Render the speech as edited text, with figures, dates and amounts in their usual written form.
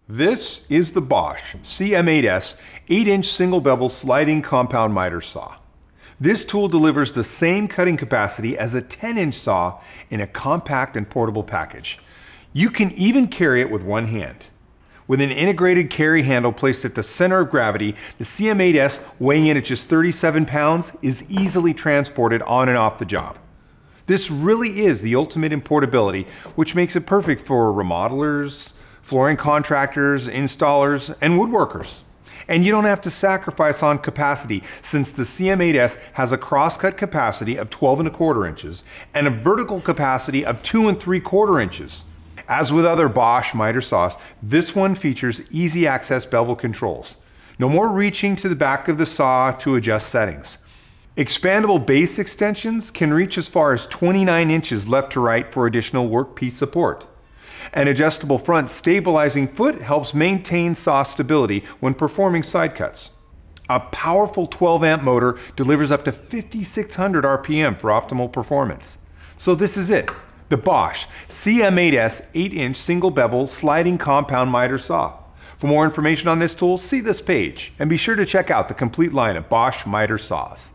This is the Bosch CM8S 8-inch single bevel sliding compound miter saw. This tool delivers the same cutting capacity as a 10-inch saw in a compact and portable package. You can even carry it with one hand. With an integrated carry handle placed at the center of gravity, the CM8S, weighing in at just 37 pounds, is easily transported on and off the job. This really is the ultimate in portability, which makes it perfect for remodelers, flooring contractors, installers, and woodworkers. And you don't have to sacrifice on capacity, since the CM8S has a crosscut capacity of 12¼ inches and a vertical capacity of 2 3/4 inches. As with other Bosch miter saws, this one features easy access bevel controls. No more reaching to the back of the saw to adjust settings. Expandable base extensions can reach as far as 29 inches left to right for additional workpiece support. An adjustable front stabilizing foot helps maintain saw stability when performing side cuts. A powerful 12-amp motor delivers up to 5,600 RPM for optimal performance. So this is it, the Bosch CM8S 8-inch single bevel sliding compound miter saw. For more information on this tool, see this page, and be sure to check out the complete line of Bosch miter saws.